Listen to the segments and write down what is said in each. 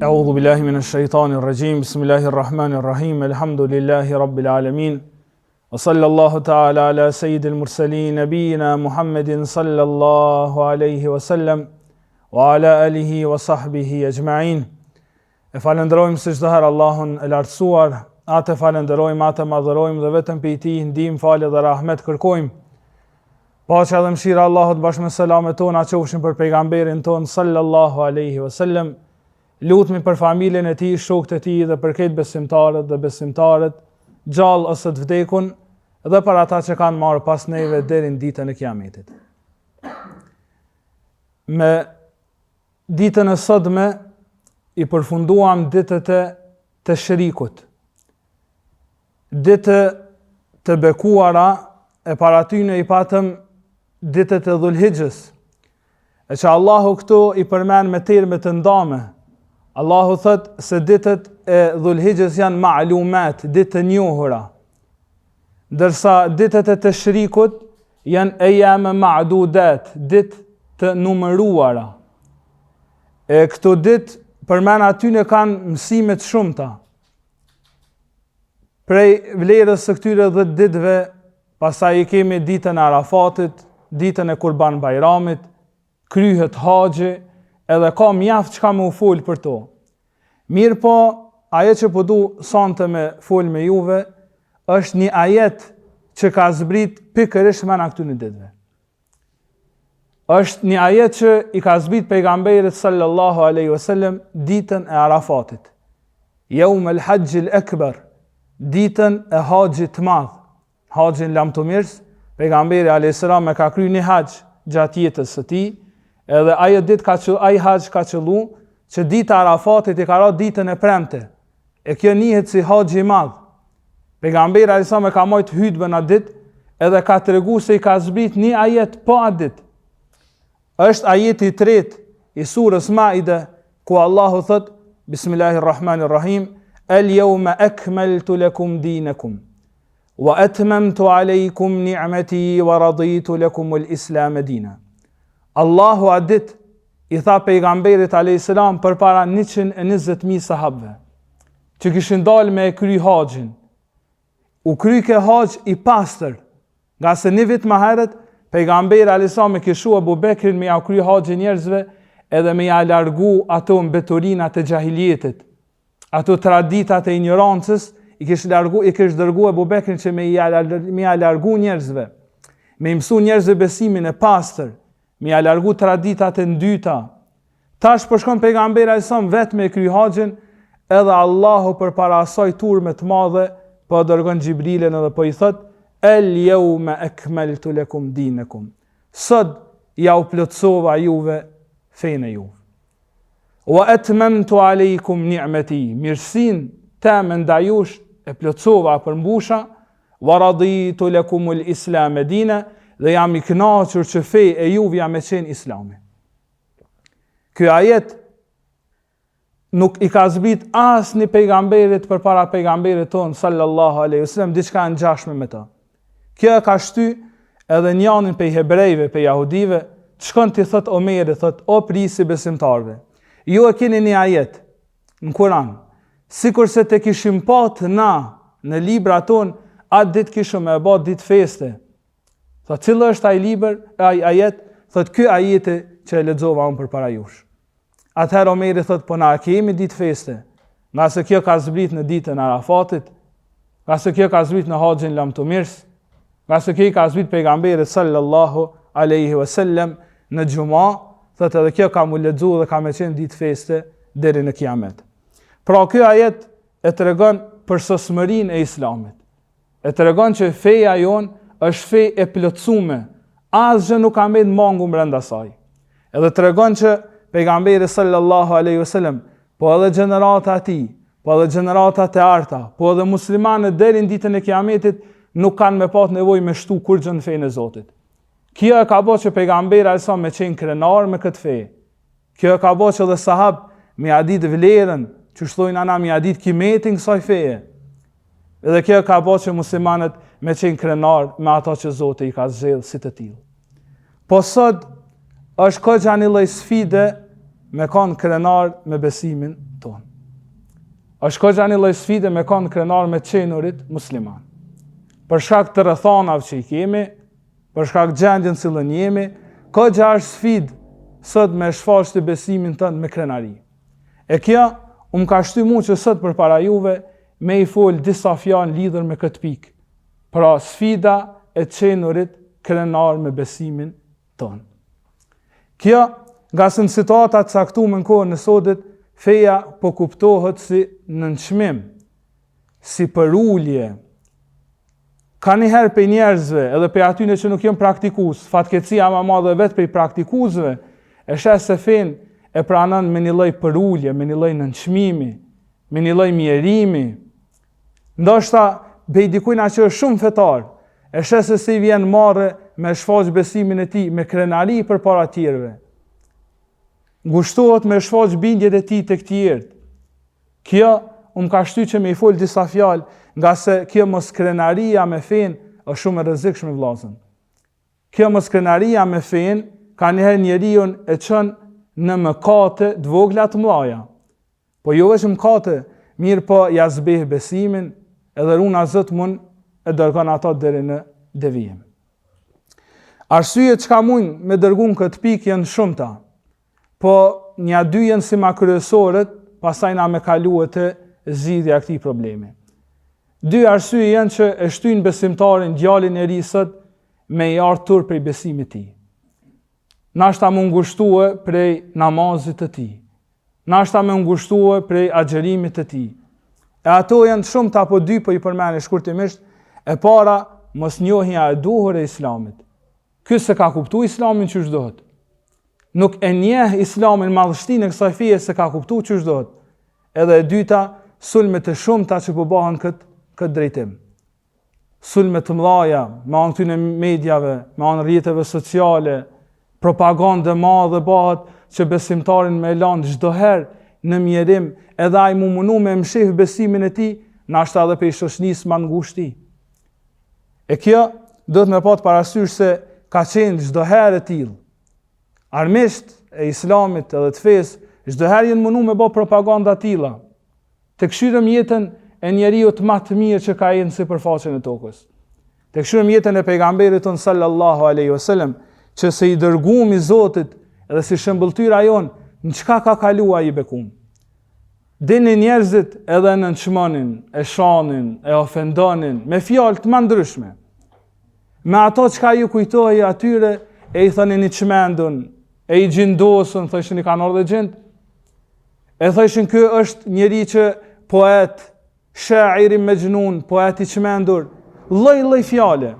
A'udhu billahi minash shaitanir rajim. Bismillahir rahmanir rahim. Alhamdulillahi rabbil alamin. Wa sallallahu ta'ala ala sayyidil mursalin nabiyina Muhammedin sallallahu alayhi wa sallam wa ala alihi wa sahbihi ajma'in. E falenderojmë së çdo herë Allahun e lartësuar, atë falenderojmë, atë madhërojmë dhe vetëm prej tij ndihmë, falë dhe rahmet kërkojmë. Paqja dhe mëshira Allahut bashkë me selamet tona qofshin për pejgamberin ton sallallahu alaihi wasallam. Lutemi për familjen e tij, shokët e tij dhe për këtë besimtarët dhe besimtarët, gjallë ose të vdekun, dhe për ata që kanë marrë pas neve deri në ditën e Kiametit. Me ditën e sotme i përfunduam ditët e Teshrikut. Ditë të bekuara, e para tyne i patëm ditët e Dhulhijhes, e që Allahu këtu i përmen me terme të ndame. Allahu thot se ditët e Dhulhijhes janë ma'lumat, ditë të njohura, ndërsa ditët e Teshrikut janë ejame ma'dudat, ditë të numëruara. E këto ditë përmen atyne kanë mësimet shumëta. Prej vlerës së këtyre 10 ditëve, pastaj i kemi ditën e Arafatit, ditën e Kurban Bajramit, kryhet haxhi, edhe ka mjaft çka më u fol për to. Mirë po, ajo që po du sonte me fol me juve, është një ajet që ka zbrit pikërisht me në këtyre ditëve. Është një ajet që i ka zbrit pejgamberit sallallahu alaihi wasallam ditën e Arafatit. Yawm al-Hajj al-Akbar, ditën e haxhit të madh, haxhin lamtomirës. Pejgamberi alayhis salam e ka kryer një haxh gjatë jetës së tij, edhe ajo ditë ai haxh ka qellu që dita e Arafatit i ka ra ditën e premte. E kjo njihet si haxhi i madh. Pejgamberi alayhis salam e ka marrë hutbën atë ditë, edhe ka treguar se i ka zbrit një ajet po atë ditë. Është ajeti i tretë i surës Maide, ku Allahu thot: Bismillahirrahmanirrahim, al-yawma akmaltu lakum dinakum wa atmamtu alaykum ni'mati wa raditu lakum al-islam dina. Allahu adit i tha pejgamberit alayhis salam përpara 120.000 sahabëve që kishin dalë me kry haxhin. U kry ke haxh i pastër, nga se një vit më herët pejgamberi alayhis salam e kishu Abu Bekrin me ja kry haxhin njerëzve, edhe me ja largu ato mbeturinat e xahiljetit, ato traditat e ignorancës, i kish dërgu Abu Bekrin që me ja largu njerëzve, me mësu njerëzve besimin e pastër, me ja largu traditat e ndyta. Tash po shkon pejgamberi alayhis salam vetëm me kry haxhin, edhe Allahu përpara asaj turme të madhe po dërgon Xhibrilin edhe po i thot: El-yawma akmaltu lakum dinakum. Sot ja u plotësova juve fenë juve. Wa atmamtu alaykum ni'mati. Mirësinë teme ndaj jush e plotësova, përmbusha. Wa raditu lakum al-islam dina. Dhe jam i kënaqur që feja e juve jam e qenë Islami. Ky ajet nuk i ka zbrit as një pejgamberit përpara pejgamberit ton sallallahu alaihi wasallam diçka e ngjashme me ta. Kjo ka shty edhe njanin pej hebrejve, pej jahudive, shkon t'i thot Omerit, thot: o prisi besimtarve, ju e keni një ajet në Kur'an, sikur se te kishim pat na në libra ton, atë ditë kishim e bë ditë feste. Thot: cili është ai libër, ai ajet? Thot: ky ajeti që e lexova unë përpara jush. Atëherë Omeri thot: po na kemi ditë feste, nga se kjo ka zbrit në ditën e Arafatit, nga se kjo ka zbrit në haxhin lamtomirës, nga se kjo ka zbrit pejgamberit sallallahu alaihi wasallam në xhuma, thot edhe kjo ka mu lexu dhe ka me qenë ditë feste deri në Kiamet. Pra ky ajet e tregon për sosmërinë e Islamit. E tregon që feja jon është fe e plotësuar, asgjë nuk ka me mangu brenda saj. Edhe tregon që pejgamberi sallallahu alaihi wasallam, po edhe gjenerata e tij, po edhe gjeneratat e arta, po edhe muslimanët deri në ditën e Kiametit nuk kanë me pat nevojë me shtu kur gjë në fenë e Zotit. Kjo e ka bërë që pejgamberi alsa me qenë krenar me këtë fe. Kjo e ka bërë që dhe sahab me adit vlerën, që shtojnë ana me adit kimetin kësaj feje. Edhe kjo e ka bërë që muslimanët me qenë krenar me ata që Zoti i ka zgjedhur si të tillë. Po sot është ka një lloj sfide me kanë krenar me besimin ton. është kogja një lloj sfide me kanë krenar me qenurit musliman. Për shkak të rrethonave që i kemi, për shkak gjendjen cilën jemi, kogja është sfidë sot me shfaq të besimin tënd me krenari. E kjo ka shty mu që sot për para juve me i fol disa fjalë lidhur me këtë pikë. Pra sfida e qenurit krenar me besimin tonë. Kjo, nga se në situatat caktuar në kohën e sotit, feja po kuptohet si nënçmim, si përulje. Ka njëherë për njerëzve, edhe për atyne që nuk jenë praktikues, fatkeqësia më e madhe vetë për praktikuesve, e shes se fen e pranon me një lloj përulje, me një lloj nënçmimi, me një lloj mjerimi. Ndoshta bej dikujt që është shumë fetar, e shes se si vjen marrë me shfaq besimin e tij me krenari përpara të tjerëve. Ngushtohet me shfaq bindjet e tij tek të tjerët. Kjo ka shty që me i fol disa fjalë, nga se kjo moskrenaria me fen është shumë e rrezikshme vllazën. Kjo moskrenaria me fen ka njëherë njeriu e çon në mëkate të vogla të mëdha. Po jo vetëm mëkate, mirë po ja zbeh besimin, edhe runa Zot mund e dërgon ato deri në devijim. Arsyet çka mund me dërguar këtë pikë janë shumëta. Po një dy janë si ma kryesorët, pastaj na me kaluar të zgjidhja e këtij problemi. Dy arsye janë që e shtyn besimtarin djalin e ri sot me i ardhur tur prej besimit të tij. Nashta më ngushtue prej namazit të tij. Nashta më ngushtue prej agjerimit të tij. E ato janë shumë të apo dy, po i përmeni shkurtimisht. E para, mosnjohja e duhur e Islamit. Ky se ka kuptu Islamin që shdohet. Nuk e njeh Islamin madhështinë e kësaj feje se ka kuptu që shdohet. Edhe e dyta, sulmet e shumta që po bëhen këtë drejtim. Sulmet të mëdha, me anë këtyre mediave, me anë rrjeteve sociale, propagandë madhe bëhet që besimtarin me lanë çdo herë në mjerim, edhe ai mu mundu me mshih besimin e tij, nashta edhe për i shoqënisë më ngushtë. E kjo do të më pat parasysh se ka qenë çdo herë e tillë. Armisht e Islamit edhe të fesë, çdo herë janë mundu me bë propaganda të tilla. Të këshirëm jetën e njeriu më të mirë që ka qenë sipërfaqen e tokës. Të këshirëm jetën e pejgamberit ton sallallahu alaihi wasallam, që se i dërguam i Zotit edhe si shembulltyra jon, në çka ka kaluar ai bekum. Dini njerëzit edhe në nënçmonin, e shanin, e ofendonin, me fjalë të ndryshme. Me ato çka ju kujtohej atyre, e i thonin i çmendun, e i gjindosën, thoshin i kanë ardhur gjend. E thoshin ky është njeri që poet, shairi mejnun, poet i çmendur, lloj fjale.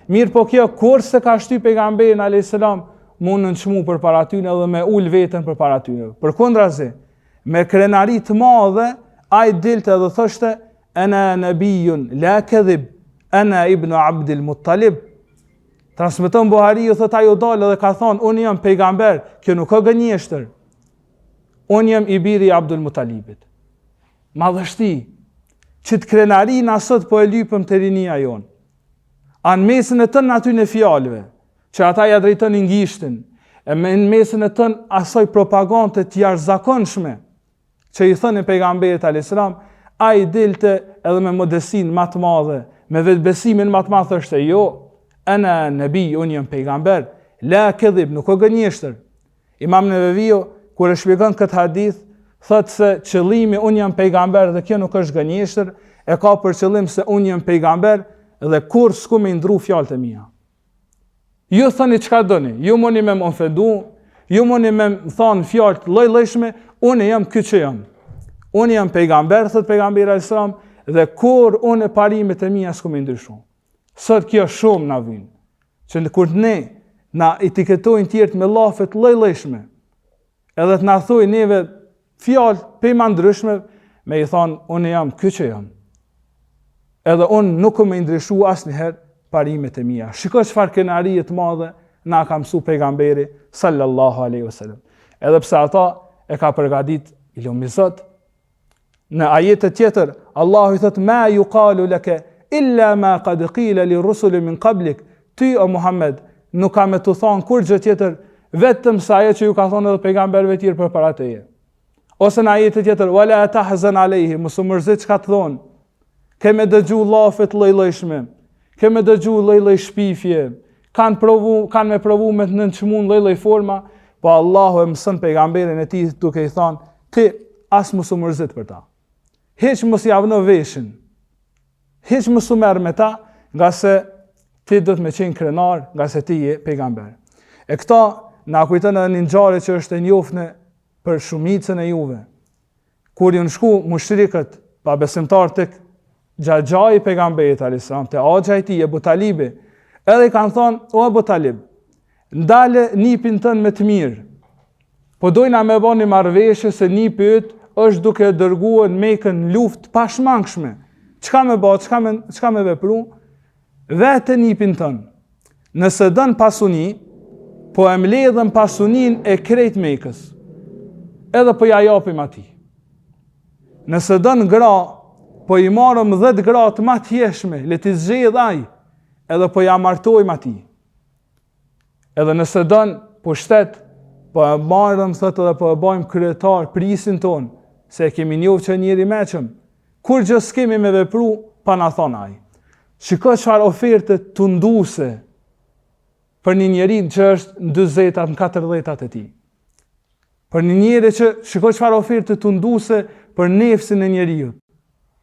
Mirë po kjo kur se ka shty pejgamberin alayhis salam mund në nënçmu për para tyne edhe me ul veten për para tyne. Përkundrazi, me krenari të madhe, ai dilte edhe thoshte ana nabiyun la kadhib, ana ibn Abdul Muttalib. Transmeton Buhariu, thot ajo dalë dhe ka thonë, unë jam pejgamber, kjo nuk ka gënjeshtër. Unë jam i biri i Abdul Muttalibit. Madhështi, që të krenari na sot po e lypëm të rinia jonë. Anë mesin e tënë aty në fjalëve, që ata ja drejton ngishtin, e me në mesin e tënë asoj propagande të jashtëzakonshme, që i thënë pejgamberit alayhis salam, ai dilte edhe me modesinë më të madhe, me vetbesimin më të madh thoshte, jo, ana nabi, unë jam pejgamber, la kadhib, nuk ka gënjeshtër. Imam Neveviu kur e shpjegon këtë hadith, thotë se qëllimi unë jam pejgamber dhe kjo nuk është gënjeshtër, e ka për qëllim se unë jam pejgamber dhe kur s'ku me ndru fjalët e mia. Ju thoni çka doni, ju mundi me më ofendu, ju mundi me më thonë fjalë lloj-llojshme, unë jam ky që jam. Unë jam pejgamber, thot pejgamberi alayhis salam, dhe kur unë parimet e mia s'ku me ndryshu. Sot kjo shumë na vjen. Që kur ne na etiketojnë tjerët me llafet lloj-llojshme, edhe të na thojnë neve fjalë pema ndryshme, me i thonë unë jam ky që jam. Edhe unë nuk më ndryshu asnjëherë parimet e mia. Shikoj çfarë kënaqërie të madhe na ka mësuar pejgamberi sallallahu alaihi wasallam. Edhe pse ata e ka përgatit ilumi Zot. Në ajete tjetër, Allahu i thot ma yuqalu laka illa ma qad qila lirusul min qablik. Ty o Muhammed nuk ka me të thonë kur gjë tjetër vetëm sa ajo që ju ka thonë edhe pejgamberëve tjerë përpara teje. Ose në ajetë tjetër, wala tahzan alayhi, mos u mërzit çka të thonë. Kemë dëgju llafe të lloj-llojshme. Kemë dëgju lloj-lloj shpifje. Kanë me provu me të nënçmuar lloj-lloj forma, po Allahu e mëson pejgamberin e tij duke i thënë, ti as mos u mërzit për ta. Hiç mos i avno veshin. Hiç mos u merr me ta, nga se ti do të më qenë krenar, nga se ti je pejgamber. E këta na kujton edhe një ngjarje që është e njoftme për shumicën e juve. Kur ju shku mushrikët, pa besimtar tek xhaxhai pejgamberit alayhis salam, te axha i tij Abu Talibi, edhe i kanë thonë, o Abu Talib, ndale nipin tën me të mirë. Po dojna me bën një marrëveshje se nipi yt është duke dërguar në Mekën luftë pa shmangshme. Çka me bë, çka me vepru? Vetë nipin tën. Nëse dën pasuni, po e mbledhën pasunin e krejt Mekës. Edhe po ja japim atij. Nëse dën gra, po i marrëm 10 gra të më të jeshme, le t'i zgjedh ai, edhe po ja martojmë atij. Edhe nëse dën pushtet, po e marrëm thotë edhe po e bëjmë kryetar prisin ton, se e kemi njohur që njëri meçëm. Kur gjë s'kemi me vepru, pa na thon ai. Shikoj çfarë oferte tunduese për një njeri që është në 40-at, në 40-at e tij. Për një njeri që shikoj çfarë oferte tunduese për nefsin e njeriu.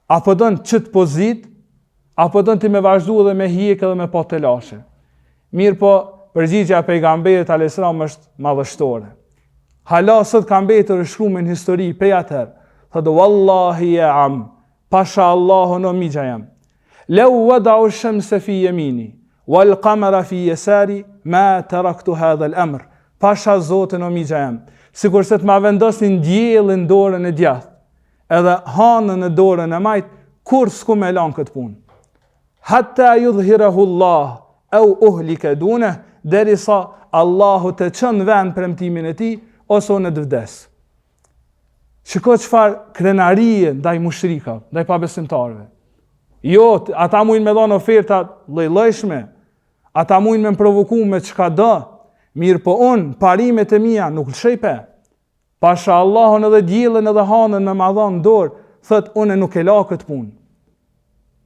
Apo don ç't pozit, apo don ti me vazhdu edhe me hjek edhe me pa telashe. Mirë po, përgjigjja e pejgamberit alayhis salam është madhështore. Hala sot ka mbetur e shkruar në histori prej atëherë. Thotë wallahi ya am, pasha Allahu no migja jam. Law wada'u ash-shamsa fi yamini wal qamara fi yasari ma taraktu hadha al-amr. Pasha Zotin o migja jam. Sikur se të ma vendosin diellin dorën e djathtë, edhe hanën në dorën e majt, kur s'ku me lan këtë punë. Hatta yudhhirahu Allah au uhlika dune, derisa Allahu të çon vend premtimin e tij ose unë të vdes. Shiko çfarë krenarie ndaj mushrikave, ndaj pabesimtarëve. Jo, ata mujnë me dhënë oferta lloj-llojshme, ata mujnë me provoku me çka do, mirë po unë, parimet e mia nuk lëshejpe. Pasha Allahun edhe diellin edhe hanën me ma dhënë dorë, thot unë nuk e la këtë punë.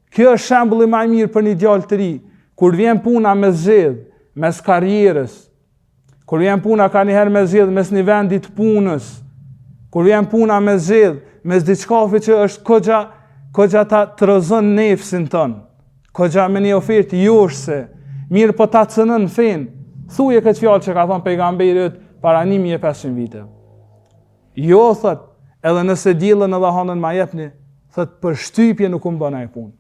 Kjo është shembulli më i mirë për një djalë të ri, kur vjen puna me zgjedh, mes karrierës, kur vjen puna ka njëherë me zgjedh mes një vendi të punës, kur vjen puna me zgjedh, mes diçkafi që është kogja ta trozon nefsin tën, kogja me një ofertë joshse, mirë po ta cënën fen, thuje këtë fjalë që ka thënë pejgamberi para 1500 vite. Jo, thot, edhe nëse diellën edhe hanën ma jepni, thot, për shtypje nuk më bën ai punë.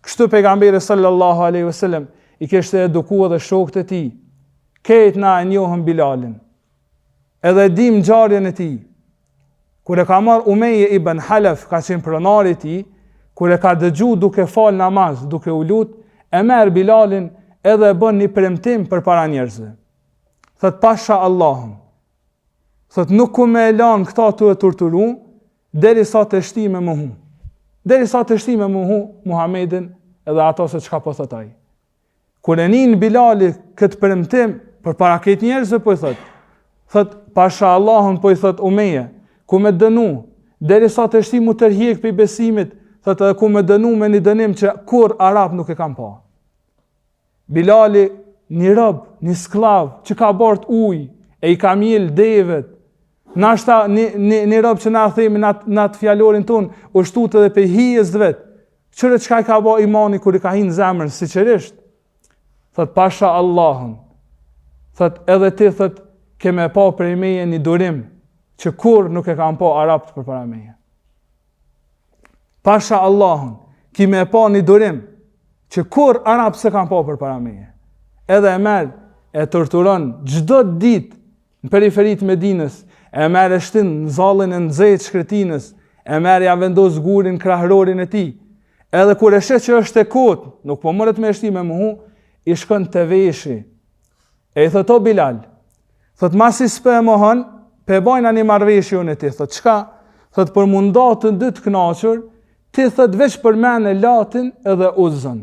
Kështu pejgamberi sallallahu alaihi wasallam i kishte edukuar edhe shokët e tij. Këtë na e njohën Bilalin. Edhe dim ngjarjen e tij. Kur e ka marr Umeje ibn Halaf, ka qenë pronari i tij, kur e ka dëgju duke fal namaz, duke u lut, e merr Bilalin edhe e bën një premtim përpara njerëzve. Thot pasha Allahun. Thot nuk ku me elan këta të e torturu, derisa të shti me muhu. Derisa të shti me muhu Muhammedin edhe ato se çka po thot ai. Kur e nin Bilali këtë premtim përpara këtë njerëzve po i thot pasha Allahun po i thot Umeje, ku me dënu, derisa të shti mu tërhiq për besimit, thot edhe ku me dënu me një dënim që kur Arab nuk e kam pa. Bilali, një rob, një sklav, që ka bart ujë, e i ka mjell devet, nashta një rob që na themi në atë fjalorin ton, u shtut edhe pe hijes dhe vetë, qëre qka i ka ba imani kur i ka hinë zemrën, si qërisht, thot pasha Allahun, thot edhe ti thot ke me pa prej meje një durim, që kur nuk e kam pa Arabt për para meje. Pasha Allahun, ki me pa një durim, që kur Arabt se kam pa për para meje. Edhe e merë, e torturon çdo ditë në periferit Medinës, e merë e shtin në zallin e nxehtë shkretinës, e merë ja vendos gurin krahërorin e tij. Edhe kur e shet që është e kotë, nuk po mëret me shti me muhu, i shkon te veshi. E i thot o Bilal, thot masi s'pe e mohon, pe bajna një marrëveshje unë e ti, thot çka? Thot për mundatën dy të kënaqur, ti thot veç për men e Latin edhe Uzën,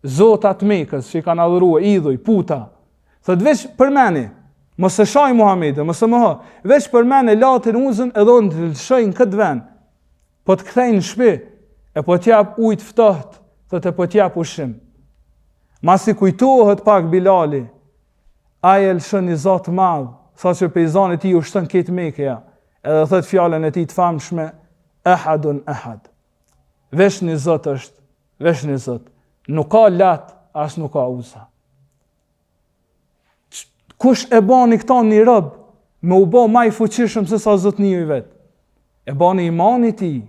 zotat Mekës që i kanë adhuruar idhuj, puta. Thot veç për meni, mos e shaj Muhamedit, mos e moho. Veç për men e latin uzën edhe unë të lëshoj në këtë vend. Po të kthej në shtëpi, e po t'jap ujë të ftohtë, thotë po t'jap ushqim. Masi kujtohet pak Bilali, ai e lëshon një Zot të madh, saqë pejzani i tij ushton këtë Mekja, edhe thot fjalën e tij të famshme, Ahadun Ahad. Veç një Zot është, veç një Zot. Nuk ka lat, as nuk ka uza. Kush e bani këta një rob, me u bë më i fuqishëm se sa Zotëniu i vet. E bani imani i tij,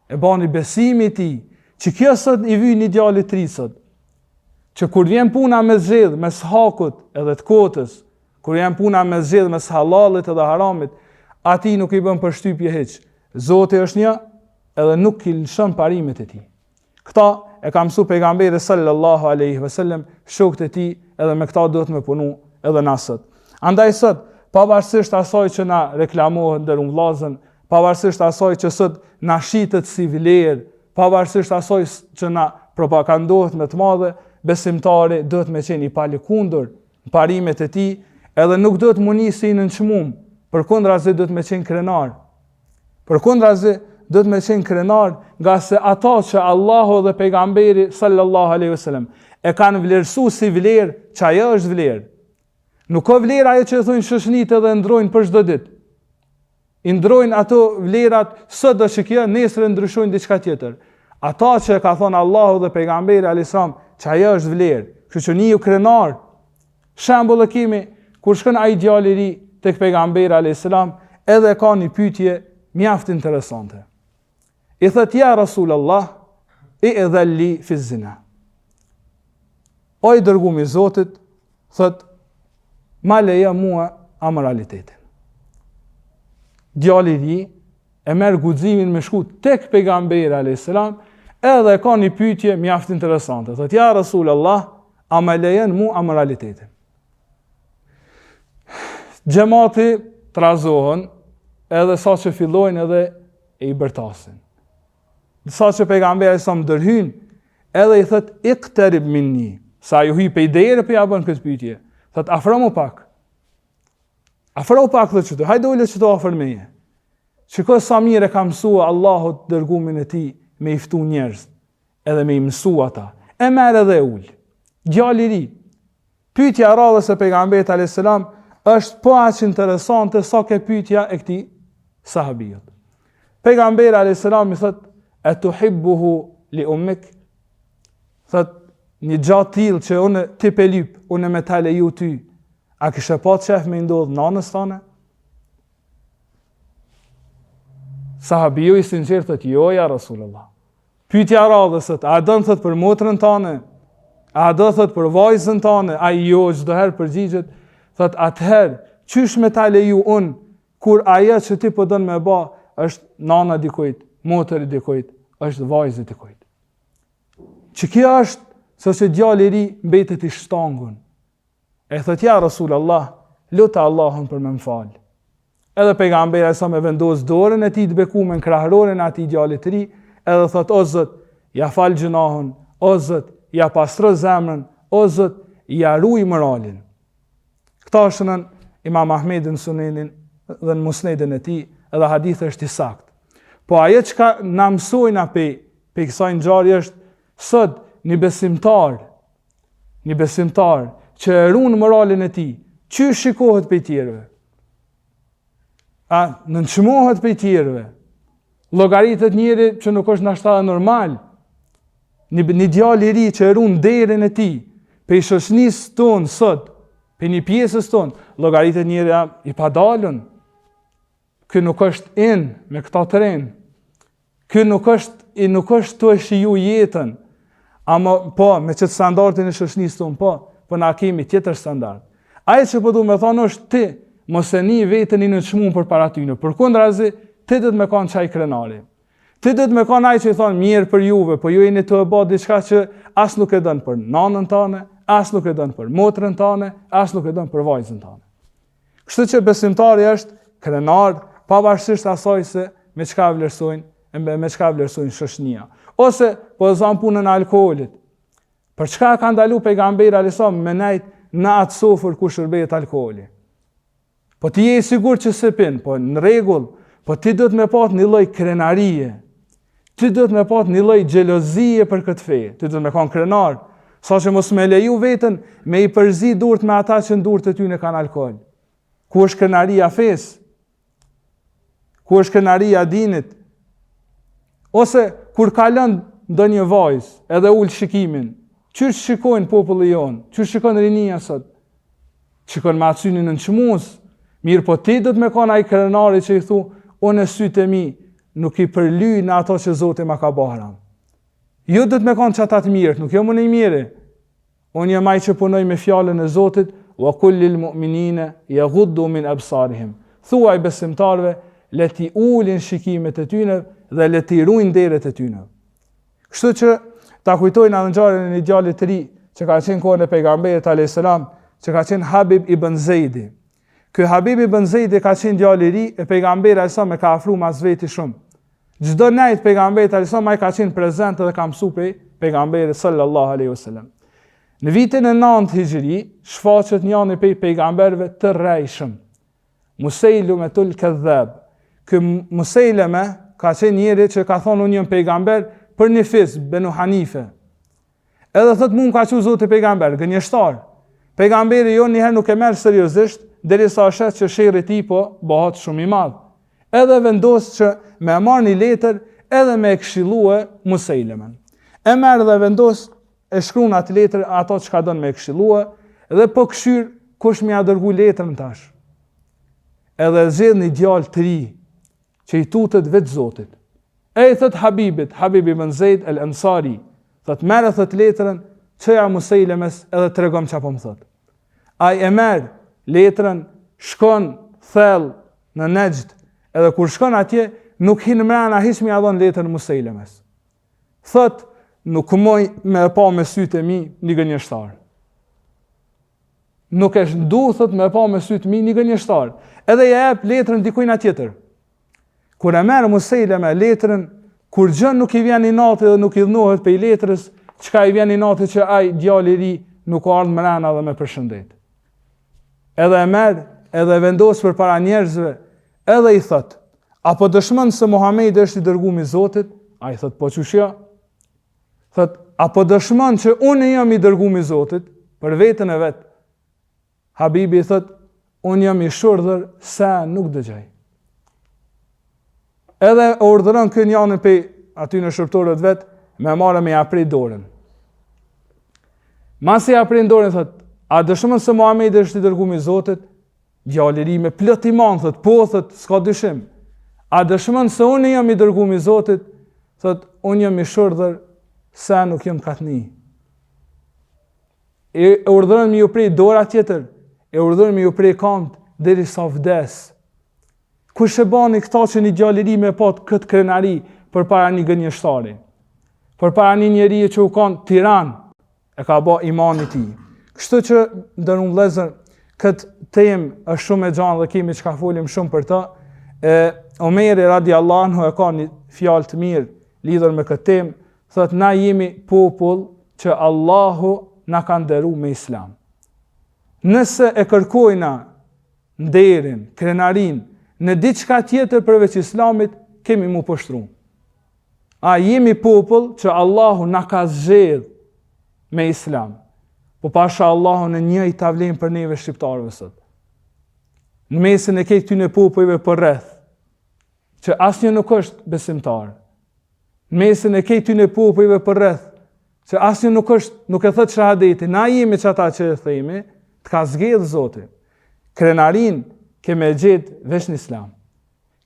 e bani besimi i tij, që kjo sot i vjen një djalë i tri sot. Që kur vjen puna me zgjedh mes hakut edhe të kotës, kur vjen puna me zgjedh mes halalit edhe haramit, ati nuk i bën përshtypje hiç. Zoti është një, edhe nuk i lëshon parimet e tij. Këta e ka mësu pejgamberi sallallahu alaihi wasallam, shokët e tij, edhe me këta duhet me punu edhe na sot. Andaj sot, pavarësisht asaj që na reklamohet ndër vllazën, pavarësisht asaj që sot na shitet si vlerë, pavarësisht asaj që na propagandohet me të madhe, besimtari duhet me qenë i palëkundur në parimet e tij, edhe nuk duhet munisi në çmum, përkundrazi duhet me qenë krenar. Përkundrazi duhet me qenë krenar, nga se ata që Allahu dhe pejgamberi sallallahu alaihi wasallam e kanë vlerësuar si vlerë, që ajo është vlerë. Nuk ka vlerë ajo që thonë shoshnitë edhe ndrojnë për çdo ditë. I ndrojnë ato vlerat sot do që kjo, nesër ndryshojnë diçka tjetër. Ata që ka thonë Allahu dhe pejgamberi alayhis salam, që ajo është vlerë. Kështu që një krenar, shembull e kemi kur shkon ai djalë i ri tek pejgamberi alayhis salam, edhe ka një pyetje mjaft interesante. I thot ja Rasulullah, i edhalli fi zina. O i dërguar i Zotit, thot ma leja mua amoralitetin. Djali i ri e merr guximin me shku tek pejgamberi alayhis salam, edhe ka një pyetje mjaft interesante. Thot ja Rasulullah, a ma lejen mua amoralitetin. Xhamati trazohen, edhe sa që fillojnë edhe e i bërtasin. Sa që pejgamberi sa më dërhyn, edhe i thët iqtarib minni, sa ju hype i deri për ja bën këtë pyetje. Thët afro mu pak. Afro pak dhe qëto, hajde ule qëto afër meje. Shiko sa mire ka mësua Allahut dërgumin e ti me iftu njerëz, edhe me i mësua ata. E merë edhe ullë. Djali i ri. Pyetja radhës e pejgamberit alayhis salam është po aq interesante sa ke pyetja e këtij sahabijut. Pejgamberi alayhis salam i thot: "A tuhibbuhu li ummik?" Thot një gjatë tillë që unë ti pe lyp, unë me ta leju ty. A kishe pa qef me ndodh nanës tane? Sahabiju i sinqert thot: "Jo ja Rasulullah." Pyetja radhës, a do thot për motrën tane? A do thot për vajzën tane? Ai jo, çdo herë përgjigjet. Thot atëherë, qysh me ta leju unë, kur ajo që ti po don me ba, është nana dikujt, motër i dikujt, është vajzë dikujt. Që kjo është, se që djali i ri mbetet i shtangun. E thot ja Rasulullah, luta Allahun për me më falë. Edhe pejgamberi sa me vendos dorën e tij të bekuar në krahërorin e atij djalit të ri, edhe thot: "O Zot, ja fal gjunahun, o Zot, ja pastro zemrën, o Zot, ja ruaj moralin." Këta është në Imam Ahmedin Sunenin dhe në Musnedin e tij, edhe hadithi është i saktë. Po ajo çka na mësojnë pe kësaj ngjarje është sot një besimtar që e ruan moralin e tij, çu shikohet pe tjerëve. A nënçmohet pe tjerëve. Llogaritet njëri që nuk është nashta normal. Një djalë i ri që e ruan derën e tij, pe shoqënisë tonë sot, pe një pjesës tonë, llogaritet njëri i padalën. Ky nuk është me këta të rinë. Ky nuk është të e shiju jetën. Ama po, me qëtë standardin e shoqënisë tonë, po na kemi tjetër standard. Aje që po du me thonë është ti, mos e një vetën i në çmuar për para tyne. Përkundrazi, ti do të me kanë çaj krenari. Ti do të me kanë ai që i thonë mirë për juve, po ju jeni të e bë diçka që as nuk e don për nanën tane, as nuk e don për motrën tane, as nuk e don për vajzën tane. Kështu që besimtari është krenar, pavarësisht asaj se me çka vlerësojnë shoqënia. Ose po zon punën e alkoolit. Për çka ka ndalu pejgamberi alayhis salam me nejt në atë sofër ku shërbehet alkooli? po ti je i sigurt që se pin, po në rregull, po ti duhet me pat një lloj krenarie. Ti duhet me pat një lloj xhelozie për këtë fe. Ti duhet me kanë krenar, saqë mos me leju veten me i përzi durt me ata që durt e tyre kanë alkool. Ku është krenaria fes? Ku është krenaria dinit? Ose kur kalon ndonjë vajzë edhe ul shikimin, çysh shikojnë populli jon, çysh shikon rinia sot? Shikon me atynin në çmuz. Mirë, po ti do të me kanë ai krenari që i thu, unë sytë e mi nuk i përlyj në ato që Zoti ma ka bërë haram. Jo do të me kanë çata të mirë, nuk jo më në mirë. Unë jam ai që punoj me fjalën e Zotit, wa kullil mu'minina yaghuddu min absarihim. Thuaj besimtarve, le ti ulin shikimet e tyre dhe le ti ruajnë deret e tyre. Kështu që ta kujtojnë në ngjarjen e një djalit të ri që ka qenë kohën e pejgamberit alayhis salam, që ka qenë Habib ibn Zeidi. Ky Habib ibn Zeidi ka qenë djalë i ri e pejgamberit alayhis salam e ka afruar mas veti shumë. Çdo najt pejgamberit alayhis salam ai ka qenë prezant dhe ka mësuar pe pejgamberit sallallahu alaihi wasallam. Në vitin e 9 Hijri, shfaqet një anë pej pejgamberëve të rrejshëm, Musejlimetul Kadhab. Ky Musejlime ka qenë njëri që ka thonë unë jam pejgamber për një fiz, Benu Hanife. Edhe thot mund ka qenë Zoti pejgamber, gënjeshtar. Pejgamberi jo njëherë nuk e merr seriozisht, derisa shet që sherri i tij po bëhet shumë i madh. Edhe vendos që me marr një letër edhe me e këshillue Musejlimen. E merr dhe vendos e shkruan atë letër ato që ka dënë me këshillua, dhe po këshyr kush më ia dërgu letrën tash. Edhe zgjedh një djalë të ri që i tutet vetë Zotit. E i thot Habibit, Habib ibn Zeid el-Ansari, thot merr thot letrën çaja Musejlemes edhe tregom çfarë po më thot. Ai e merr letrën, shkon thell në Nejd, edhe kur shkon atje nuk hin mrena hiç më ia dhon letrën Musejlemes. Thot nuk moj me pa me sytë e mi një gënjeshtar. Nuk e ndu, thot, me pa me sytë e mi një gënjeshtar. Edhe ja jep letrën dikujna tjetër. Kur e merë Musejleme letrën, kur gjën nuk i vjen i natë dhe nuk i dhënohet pe i letrës, çka i vjen i natë që ai djali i ri nuk ka ardhur mrena dhe me përshëndet. Edhe e merë, edhe vendos për para njerëzve, edhe i thot, apo dëshmon se Muhamedi është i dërguar i Zotit? Ai thot, po çushja. Thot, apo dëshmon që unë jam i dërguar i Zotit për veten e vet? Habibi thot, unë jam i shurdhër se nuk dëgjoj. Edhe urdhëron kë njërin pe aty në shërtorët vet me marrë me ja prej dorën. Masi ja prej dorën thot, a dëshmon se Muhamedi është i dërguar i Zotit? Djali i ri me plot iman thot, po thot, s'ka dyshim. A dëshmon se unë jam i dërguar i Zotit? Thot, unë jam i shurdhër se nuk jam katni. E urdhëron me ju prej dora tjetër, e urdhëron me ju prej kamt derisa vdes. Kush e bani këta që një djalë i ri me pat këtë krenari përpara një gënjeshtari, përpara një njeri që u kanë tiran, e ka ba imani i tij. Kështu që ndërun vëllezër, këtë temë është shumë e gjanë dhe kemi çka folim shumë për ta. Omeri radiallahu anhu e ka një fjalë të mirë lidhur me këtë temë. Thot, na jemi popull që Allahu na ka nderu me Islam. Nëse e kërkojna nderin, krenarin, në diçka tjetër përveç Islamit, kemi mu poshtru. A jemi popull që Allahu na ka zgjedh me Islam. Po pasha Allahu në një i tavlen për neve shqiptarëve sot. Në mesin e këtë tyne popujve për rreth, që asnjë nuk është besimtar. Në mesin e këtë tyne popujve për rreth, që asnjë nuk e thët shahadeti, na jemi që ata që e themi, të ka zgjedh Zoti. Krenarin keme gjetë veç në Islam.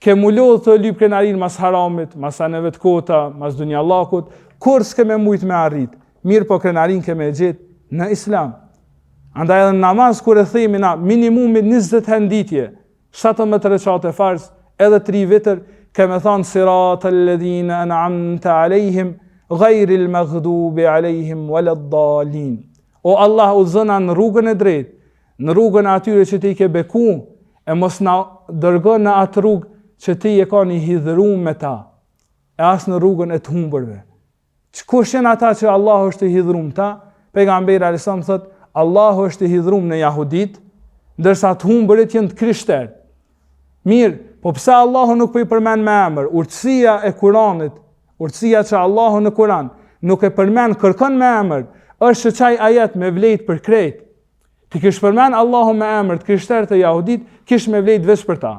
Kemu lodhë të lyp krenarin mas haramit, mas aneve të kota, mas dunjallakut, kur s'keme mujt me arrit, mirë po krenarin keme gjetë në Islam. Andaj edhe në namaz, kur e themi na minimumi 20 henditje, 17 recate farz, edhe 3 vitër, keme thonë sirat alladhina an'amta alejhim, ghayril maghdubi alejhim waladdallin. O Allah udhëzona në rrugën e drejtë, në rrugën e atyre që ti ke beku, e mos na dërgon në atë rrugë që ti e ka një hidhërum me ta, e as në rrugën e të humbërve. Kush janë ata që Allahu është i hidhërum ta? Pejgamberi alayhis salam thot, Allahu është i hidhërum në jahudit, ndërsa të humbërit janë të krishterë. Mirë, po pse Allahu nuk po i përmend me emër? Urtësia e Kuranit, urtësia që Allahu në Kuran nuk e përmend kërkon me emër, është që çaj ajet me vlejt për krejt. Ti kish përmend Allahu me emër të krishterët e jahudit, kish me vlejt veç për ta.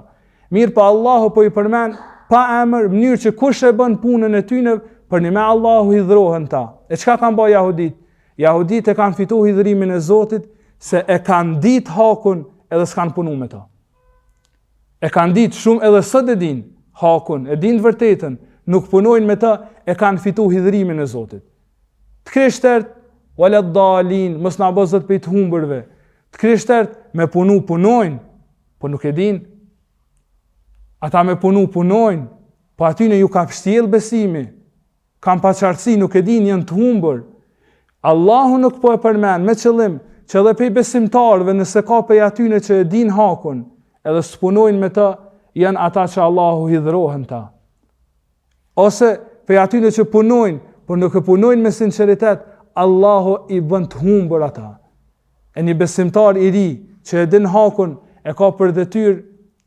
Mirë, po Allahu po i përmend pa emër, mënyrë që kush e bën punën e tyre, për një me Allahu hidhrohen ta. E çka kanë bërë jahudit? Jahudit e kanë fitu hidhrimin e Zotit, se e kanë ditë hakun edhe s'kanë punu me ta. E kanë ditë shumë edhe sot e din hakun, e din të vërtetën, nuk punojnë me ta, e kanë fitu hidhrimin e Zotit. Të krishtert, walet dalin, mos na bëzët për të humbërve. Të krishtert, me punu punojnë, po nuk e din. Ata me punu punojnë, po atyne ju ka pështjel besimi, kam pa qartësi, nuk e din, janë të humbër. Allahu nuk po e përmen me qëllim, që edhe pej besimtarëve nëse ka pej atyne që e din hakun, edhe së punojnë me ta, janë ata që Allahu hidhrohen ta. Ose pej atyne që punojnë, por nuk e punojnë me sinceritet, Allahu i bën të humbër ata. E një besimtar i ri që e din hakun, e ka për detyrë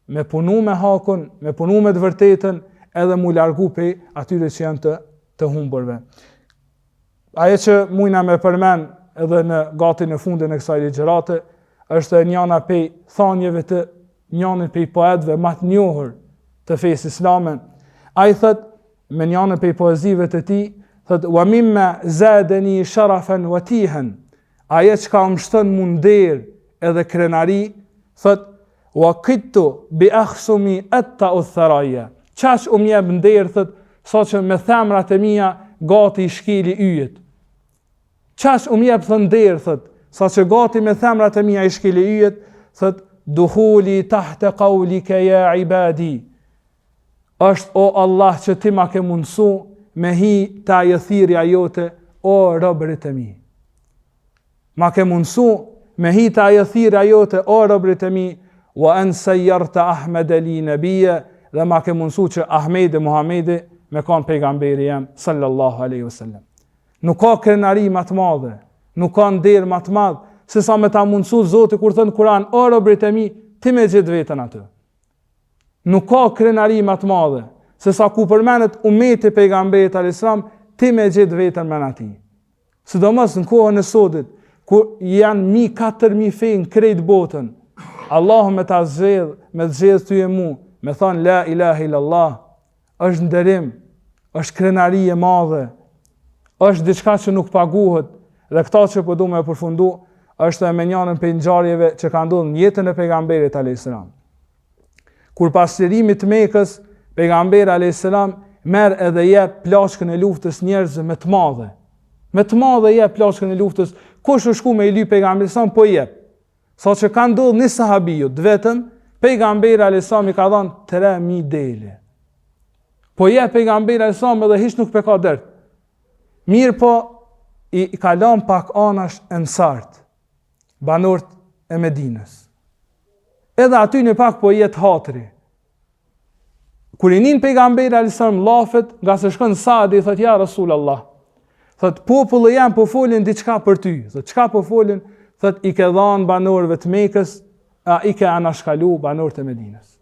me punu me hakun, me punu me të vërtetën, edhe mu largu pej atyre që janë të humbërve. Aje që mujna me përmen edhe në gatin e fundin e kësaj ligjërate, është e njëna pej thanjeve të njënën pej poetëve më të njohur të fesë islame. Ai thot me njënën pej poezive të tij, thot wa mimma zadani sharafan wa tihan. Ajo që ka më shton munder edhe krenari, thot wa qittu bi akhsumi atta utharaya. Çash jep nder, thot saqë me themrat e mia gati i shkeli yjet. Çash jep nder, thot saqë gati me themrat e mia i shkeli yjet, thot duhuli tahta qawlika ya ibadi. Është o Allah që ti ma ke mundsu me hi të ajëthirja jote, o robërit e mi. Ma ke mundsu me hi të ajëthirja jote, o robërit e mi, wa ansayarta Ahmed Ali nabiyya, dhe ma ke mundsu që Ahmedi Muhamedi me kanë pejgamberi jam sallallahu alaihi wasallam. Nuk ka krenari më të madhe, nuk ka nder më të madh se sa me ta mundsu Zoti kur thon Kur'an, o robërit e mi, ti me gjet veten aty. Nuk ka krenari më të madhe se sa ku përmendet ummeti pejgamberit alayhis salam, ti me gjet veten me ati. Sidomos në kohën e sodit, ku janë 4.000 fe në krejt botën, Allahu me ta zgjedh, me zgjedh ty e mu, me thonë la ilaha illallah, është nderim, është krenari e madhe, është diçka që nuk paguhet, dhe këta që po du me përfundu, është e me njënën për ngjarjeve që ka ndodhur në jetën e pejgamberit alayhis salam. Kur pas lirimit të Mekës, pejgamberi alayhis salam merr edhe jep plaçkën e luftës njerëzve me të madhe. Me të madhe jep plaçkën e luftës, kush u shku me i lyp pejgamberit sa po jep. Saqë ka ndodhur një sahabijut, vetëm pejgamberi alayhis salam i ka dhënë 3000 dele. Po jep pejgamberi alayhis salam edhe hiç nuk ka dert. Mirë po i ka lënë pak anash ensart, banorët e Medinës. Edhe aty në pak po jetë hatri. Kur i nin pejgamberi alayhis salam lafet, nga se shkon Saadi, thot ja Rasulullah. Thot populli jam po folin diçka për ty. Thot çka po folin? Thot i ke dhënë banorëve të Mekës, i ke anashkalu banorët e Medinës.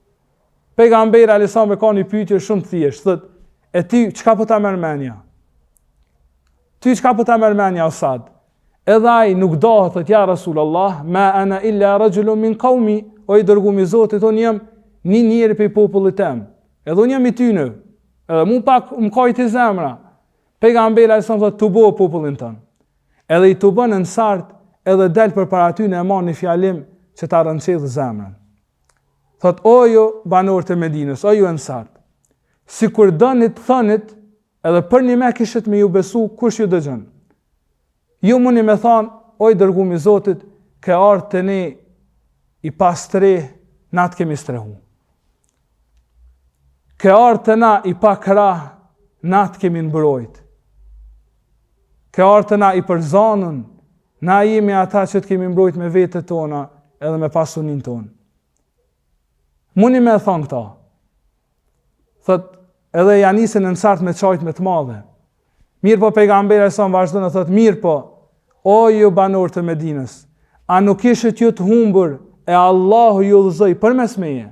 Pejgamberi alayhis salam ka një pyetje shumë thjesht, thot e ti çka po ta merr mendja? Ty çka po ta merr mendja o Saad? Edhe ai nuk dohet, thot ja Rasulullah, ma ana illa rajulun min qaumi, o i dërguar i Zotit, unë jam një njeri prej popullit tem. Edhe unë jam i tyne. Edhe mu pak më kajti zemra. Pejgamberi alayhis salam thot tubo popullin tën. Edhe i tubon në sart, edhe del përpara tyne e marr një fjalim që ta rënçedh zemrën. Thot o ju banorët e Medinës, o ju ensart, sikur doni të thonit, edhe për një me kishit me ju besu, kush ju dëgjon? Ju mundi me thonë, o i dërguar i Zotit, ke ardhur te ne i pastre, na të kemi strehu. Ke ardhur te na i pa krah, na të kemi mbrojt. Ke ardhur te na i përzanën, na jemi ata që të kemi mbrojt me vetët tona edhe me pasunin tonë. Mundi me thonë këta. Thot, edhe ja nisën në nësart me qajt me të madhe. Mirë po pejgamberi sa më vazhdon e thot, mirë po, o ju banorë të Medinës, a nuk ishët ju të humbur e Allahu ju udhëzoi përmes meje.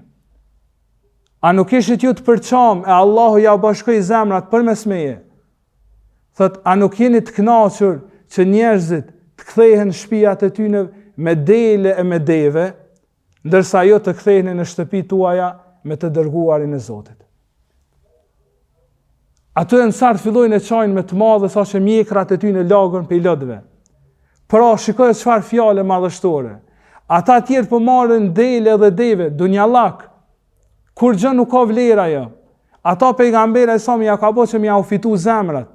A nuk ishit ju të përçam e Allahu ja bashkoi zemrat përmes meje. Thot, a nuk jeni të kënaqur që njerëzit të kthehen në shtëpiat e tyre me dele e me deve, ndërsa jo të ktheheni në shtëpitë tuaja me të dërguarin e Zotit. Ato e nësart fillojnë e qajnë me të madhe sa që mjekrat e ty në lagën për i lëdve. Pra, shikoj çfarë fjale madhështore. Ata tjerë për marrën dele dhe deve, dunjallak, kur gjë nuk ka vlera jo. Ata pejgamberi sa mi ja ka bo që mi ja u fitu zemrat.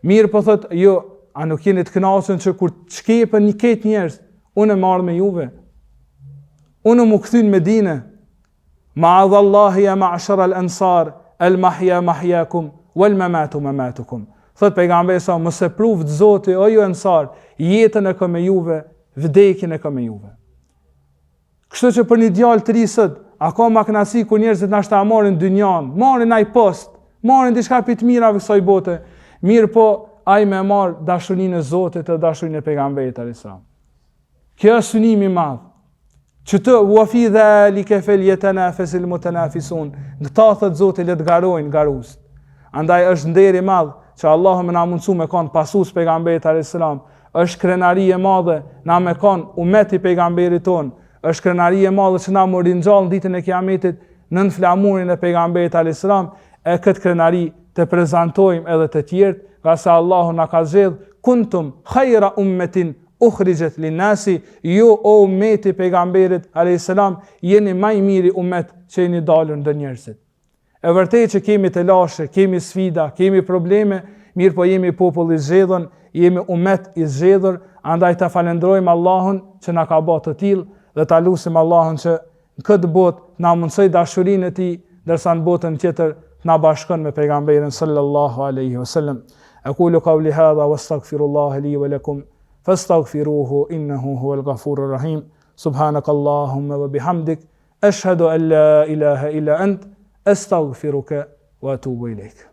Mirë po thot, jo, a nuk jeni të kënaqur që kur të shkepën një ketë njerëz, unë e marrë me juve. Unë mu këthyn me dine. Ma'adhallahi ya ma'ashara al-ansar, al-mahya mahyakum, wal mamatu mamatukum. Thot pejgamberi sa mos e pruft Zoti o ju ansar, jetën e ka me juve, vdekjen e ka me juve. Kështu që për një djalë të ri sot, a ka ma kënaqësi ku njerëzit na shta marrin dynjan, marrin ai post, marrin diçka për të mirave kësaj bote, mirë po ai më marr dashurinë e Zotit dhe dashurinë e pejgamberit alayhis salam. Kjo është synimi i madh. Që të wa fi dhalika falyatanafasil mutanafisun. Në ta thot Zoti le të garojnë garues. Andaj është nder i madh që Allahu më na mundsu me kon pasues pejgamberit alayhis salam. Është krenari e madhe na me kon ummeti pejgamberit ton. Është krenari e madhe që na më ringjall ditën e Kiametit nën flamurin e pejgamberit alayhis salam. E këtë krenari të prezantojmë edhe të tjerët, nga se Allahu na ka zgjedh kuntum khayra ummetin ukhrijat linnasi, ju o ummeti pejgamberit alayhis salam jeni më i miri ummet që jeni dalur ndër njerëzit. E vërtet që kemi të lashe, kemi sfida, kemi probleme, mirë po jemi popull i zgjedhur, jemi ummet i zgjedhur, andaj ta falenderojmë Allahun që na ka bërë të tillë dhe ta lutim Allahun që në këtë botë na mundsoj dashurinë e tij, ndërsa në botën tjetër na bashkon me pejgamberin sallallahu alaihi wasallam. Aqulu qawli hadha wastaghfirullaha li wa lakum fastaghfiruhu innahu huwal ghafurur rahim. Subhanakallahumma wa bihamdik ashhadu an la ilaha illa ant astaghfiruka wa atubu ilayk.